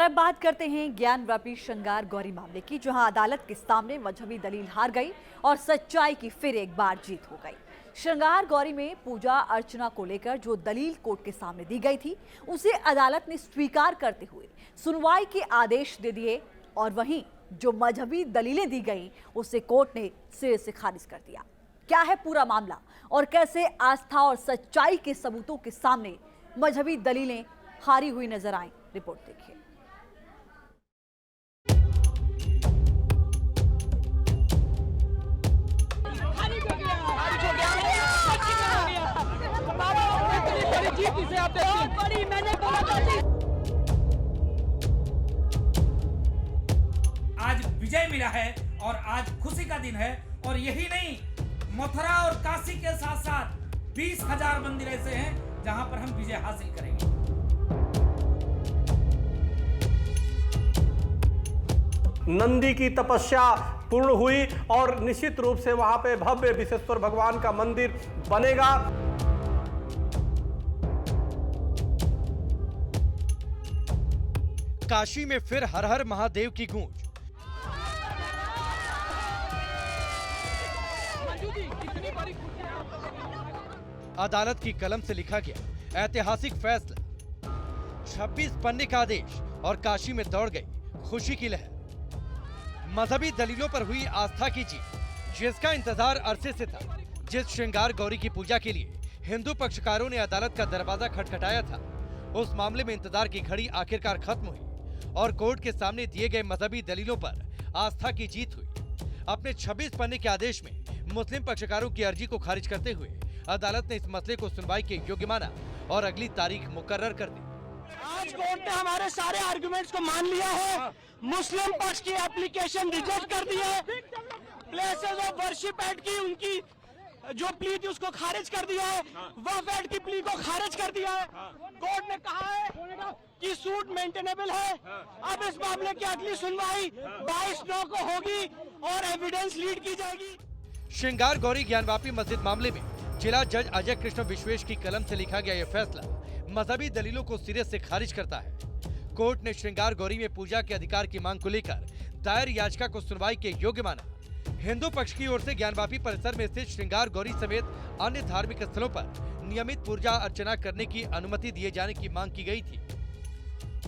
अब बात करते हैं ज्ञानवापी श्रृंगार गौरी मामले की, जहां अदालत के सामने मजहबी दलील हार गई और सच्चाई की फिर एक बार जीत हो गई। श्रृंगार गौरी में पूजा अर्चना को लेकर जो दलील कोर्ट के सामने दी गई थी, उसे अदालत ने स्वीकार करते हुए सुनवाई के आदेश दे दिए और वहीं जो मजहबी दलीलें दी गई उसे कोर्ट ने सिरे से खारिज कर दिया। क्या है पूरा मामला और कैसे आस्था और सच्चाई के सबूतों के सामने मजहबी दलीलें हारी हुई नजर आई, रिपोर्ट देखिए। आज विजय मिला है और आज खुशी का दिन है, और यही नहीं, मथुरा और काशी के साथ साथ 20,000 मंदिर ऐसे हैं जहां पर हम विजय हासिल करेंगे। नंदी की तपस्या पूर्ण हुई और निश्चित रूप से वहां पे भव्य विश्वेश्वर भगवान का मंदिर बनेगा। काशी में फिर हर हर महादेव की गूंज। अदालत की कलम से लिखा गया ऐतिहासिक फैसला, 26 पन्ने का आदेश और काशी में दौड़ गई खुशी की लहर। मजहबी दलीलों पर हुई आस्था की जीत, जिसका इंतजार अरसे से था। जिस श्रृंगार गौरी की पूजा के लिए हिंदू पक्षकारों ने अदालत का दरवाजा खटखटाया था, उस मामले में इंतजार की घड़ी आखिरकार खत्म हुई और कोर्ट के सामने दिए गए मजहबी दलीलों पर आस्था की जीत हुई। अपने 26 पन्ने के आदेश में मुस्लिम पक्षकारों की अर्जी को खारिज करते हुए अदालत ने इस मसले को सुनवाई के योग्य माना और अगली तारीख मुकर्रर कर दी। आज कोर्ट ने हमारे सारे आर्गुमेंट्स को मान लिया है। मुस्लिम पक्ष की एप्लीकेशन रिजेक्ट कर दी है। प्लेसेस ऑफ वर्शिप एक्ट की उनकी जो प्ली थी उसको खारिज कर दिया है। वक्फ एक्ट की प्ली को खारिज कर दिया है। कोर्ट ने कहा है कि सूट मेंटेनेबल है। अब इस मामले की अगली सुनवाई 22/9 को होगी और एविडेंस लीड की जाएगी। श्रृंगार गौरी ज्ञानवापी मस्जिद मामले में जिला जज अजय कृष्ण विश्वेश की कलम से लिखा गया यह फैसला मजहबी दलीलों को सिरे से खारिज करता है। कोर्ट ने श्रृंगार गौरी में पूजा के अधिकार की मांग को लेकर दायर याचिका को सुनवाई के योग्य माना। हिंदू पक्ष की ओर से ज्ञानवापी परिसर में स्थित श्रृंगार गौरी समेत अन्य धार्मिक स्थलों पर नियमित पूजा अर्चना करने की अनुमति दिए जाने की मांग की गई थी।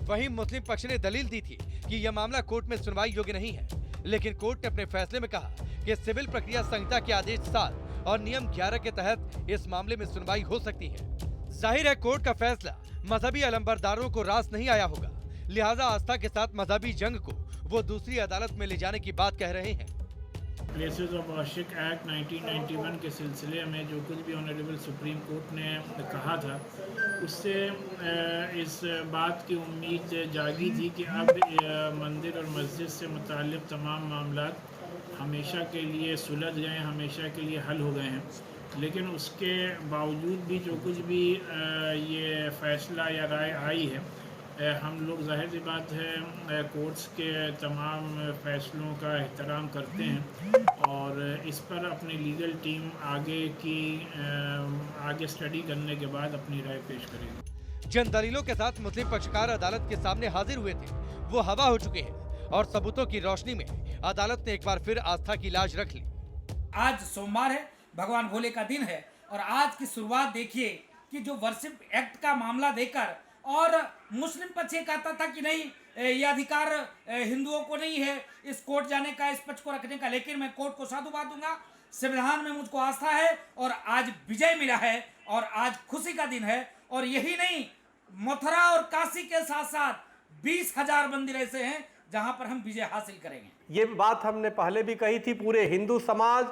वहीं मुस्लिम पक्ष ने दलील दी थी कि यह मामला कोर्ट में सुनवाई योग्य नहीं है, लेकिन कोर्ट ने अपने फैसले में कहा कि सिविल प्रक्रिया संहिता के आदेश 7 और नियम 11 के तहत इस मामले में सुनवाई हो सकती है। जाहिर है कोर्ट का फैसला मजहबी अलंबरदारों को रास नहीं आया होगा, लिहाजा आस्था के साथ मजहबी जंग को वो दूसरी अदालत में ले जाने की बात कह रहे हैं। प्लेसेस ऑफ वर्शिप एक्ट 1991 के सिलसिले में जो कुछ भी ऑनरेबल सुप्रीम कोर्ट ने कहा था, उससे इस बात की उम्मीद जागी थी कि अब मंदिर और मस्जिद से मुताल्लिक़ तमाम मामला हमेशा के लिए सुलझ गए, हमेशा के लिए हल हो गए हैं। लेकिन उसके बावजूद भी जो कुछ भी ये फैसला या राय आई है, हम लोग जाहिर सी बात है कोर्ट्स के तमाम फैसलों का एहतराम करते हैं और इस पर अपनी लीगल टीम आगे स्टडी करने के बाद अपनी राय पेश करेगी। जिन दलीलों के साथ मुस्लिम पक्षकार अदालत के सामने हाजिर हुए थे वो हवा हो चुके हैं और सबूतों की रोशनी में अदालत ने एक बार फिर आस्था की लाज रख ली। आज सोमवार है, भगवान भोले का दिन है, और आज की शुरुआत देखिए कि जो वर्शिप एक्ट का मामला देकर और मुस्लिम पक्ष ये कहता था कि नहीं, ये अधिकार हिंदुओं को नहीं है इस कोर्ट जाने का, इस पक्ष को रखने का, लेकिन मैं कोर्ट को साधुवाद दूंगा। संविधान में मुझको आस्था है और आज विजय मिला है और आज खुशी का दिन है, और यही नहीं, मथुरा और काशी के साथ साथ 20,000 मंदिर ऐसे हैं जहां पर हम विजय हासिल करेंगे। ये बात हमने पहले भी कही थी। पूरे हिंदू समाज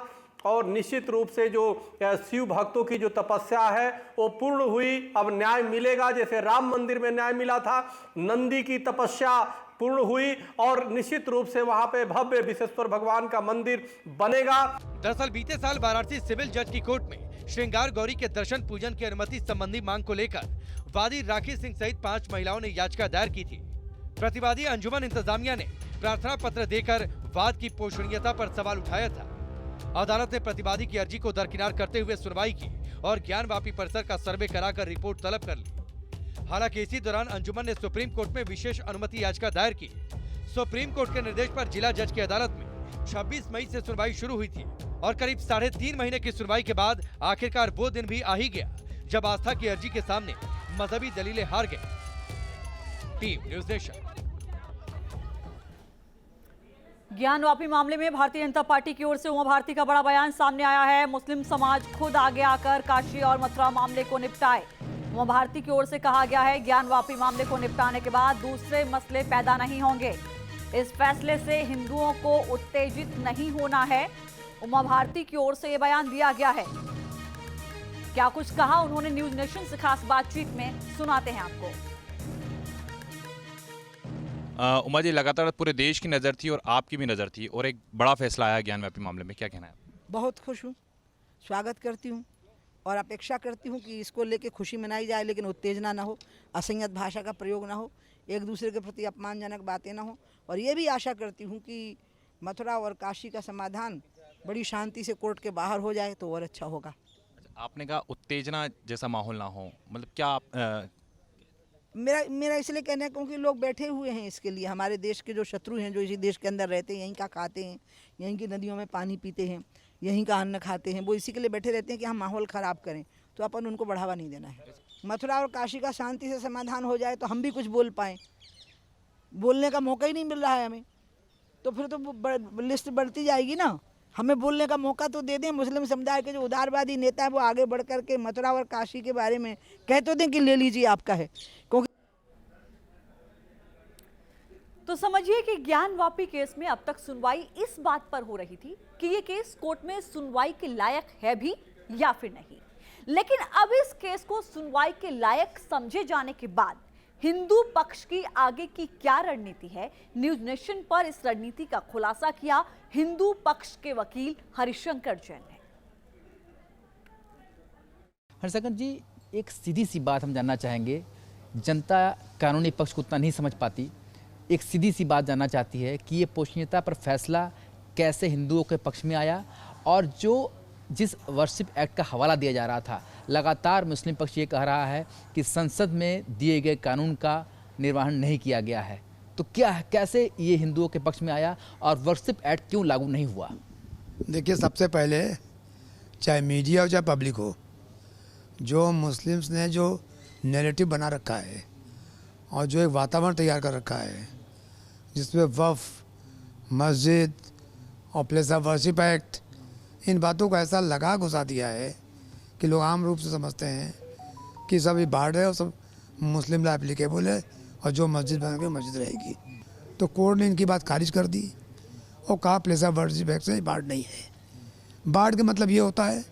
और निश्चित रूप से जो शिव भक्तों की जो तपस्या है वो पूर्ण हुई। अब न्याय मिलेगा, जैसे राम मंदिर में न्याय मिला था। नंदी की तपस्या पूर्ण हुई और निश्चित रूप से वहां पे भव्य विश्वेश्वर भगवान का मंदिर बनेगा। दरअसल बीते साल वाराणसी सिविल जज की कोर्ट में श्रृंगार गौरी के दर्शन पूजन की अनुमति संबंधी मांग को लेकर वादी राखी सिंह सहित 5 महिलाओं ने याचिका दायर की थी। प्रतिवादी अंजुमन इंतजामिया ने प्रार्थना पत्र देकर वाद की पोषणीयता पर सवाल उठाया था। अदालत ने प्रतिवादी की अर्जी को दरकिनार करते हुए सुनवाई की और ज्ञानवापी परिसर का सर्वे कराकर रिपोर्ट तलब कर ली। हालांकि इसी दौरान अंजुमन ने सुप्रीम कोर्ट में विशेष अनुमति याचिका दायर की। सुप्रीम कोर्ट के निर्देश पर जिला जज की अदालत में 26 मई से सुनवाई शुरू हुई थी और करीब 3.5 महीने की सुनवाई के बाद आखिरकार वो दिन भी आ ही गया जब आस्था की अर्जी के सामने मजहबी दलीलें हार गए। Team news nation. ज्ञानवापी मामले में भारतीय जनता पार्टी की ओर से उमा भारती का बड़ा बयान सामने आया है। मुस्लिम समाज खुद आगे आकर काशी और मथुरा मामले को निपटाए। उमा भारती की ओर से कहा गया है ज्ञानवापी मामले को निपटाने के बाद दूसरे मसले पैदा नहीं होंगे। इस फैसले से हिंदुओं को उत्तेजित नहीं होना है। उमा भारती की ओर से यह बयान दिया गया है। क्या कुछ कहा उन्होंने न्यूज नेशन से खास बातचीत में, सुनाते हैं आपको। उमा जी, लगातार पूरे देश की नज़र थी और आपकी भी नज़र थी और एक बड़ा फैसला आया ज्ञानवापी मामले में, क्या कहना है? बहुत खुश हूँ, स्वागत करती हूँ और अपेक्षा करती हूँ कि इसको लेके खुशी मनाई जाए, लेकिन उत्तेजना ना हो, असंयत भाषा का प्रयोग ना हो, एक दूसरे के प्रति अपमानजनक बातें ना हो। और ये भी आशा करती हूँ कि मथुरा और काशी का समाधान बड़ी शांति से कोर्ट के बाहर हो जाए तो और अच्छा होगा। आपने कहा उत्तेजना जैसा माहौल ना हो, मतलब क्या आप मेरा इसलिए कहना है क्योंकि लोग बैठे हुए हैं इसके लिए। हमारे देश के जो शत्रु हैं, जो इसी देश के अंदर रहते हैं, यहीं का खाते हैं, यहीं की नदियों में पानी पीते हैं, यहीं का अन्न खाते हैं, वो इसी के लिए बैठे रहते हैं कि हम माहौल ख़राब करें, तो अपन उनको बढ़ावा नहीं देना है। मथुरा और काशी का शांति से समाधान हो जाए तो हम भी कुछ बोल पाएँ। बोलने का मौका ही नहीं मिल रहा है हमें, तो फिर तो लिस्ट बढ़ती जाएगी ना। हमें बोलने का मौका तो दे दें। मुस्लिम समुदाय के जो उदारवादी नेता है वो आगे बढ़ कर के मथुरा और काशी के बारे में कह तो दें कि ले लीजिए, आपका है। क्योंकि तो समझिए कि ज्ञानवापी केस में अब तक सुनवाई इस बात पर हो रही थी कि ये केस कोर्ट में सुनवाई के लायक है भी या फिर नहीं। लेकिन अब इस केस को सुनवाई के लायक समझे जाने के बाद हिंदू पक्ष की आगे की क्या रणनीति है, न्यूज नेशन पर इस रणनीति का खुलासा किया हिंदू पक्ष के वकील हरिशंकर जैन ने। हरिशंकर जी, एक सीधी सी बात हम जानना चाहेंगे। जनता कानूनी पक्ष को उतना नहीं समझ पाती। एक सीधी सी बात जानना चाहती है कि ये पोषणीयता पर फैसला कैसे हिंदुओं के पक्ष में आया, और जिस वर्शिप एक्ट का हवाला दिया जा रहा था, लगातार मुस्लिम पक्ष ये कह रहा है कि संसद में दिए गए कानून का निर्वहन नहीं किया गया है, तो कैसे ये हिंदुओं के पक्ष में आया और वर्शिप एक्ट क्यों लागू नहीं हुआ? देखिए, सबसे पहले चाहे मीडिया हो चाहे पब्लिक हो, जो मुस्लिम्स ने जो नैरेटिव बना रखा है और जो एक वातावरण तैयार कर रखा है जिसमें वफ़, मस्जिद और प्लेस ऑफ वर्शिप एक्ट, इन बातों का ऐसा लगा घुसा दिया है कि लोग आम रूप से समझते हैं कि सब ये बाढ़ है और सब मुस्लिम ला एप्लीकेबल है और जो मस्जिद बन के मस्जिद रहेगी। तो कोर्ट ने इनकी बात खारिज कर दी और कहा प्लेस ऑफ वर्शिप एक्ट से बाढ़ नहीं है। बाढ़ का मतलब ये होता है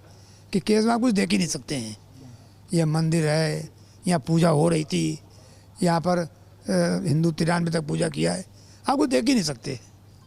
कि केस में आप कुछ देख ही नहीं सकते हैं। यह मंदिर है, यहाँ पूजा हो रही थी, यहाँ पर हिंदू 93 तक पूजा किया है, आप कुछ देख ही नहीं सकते।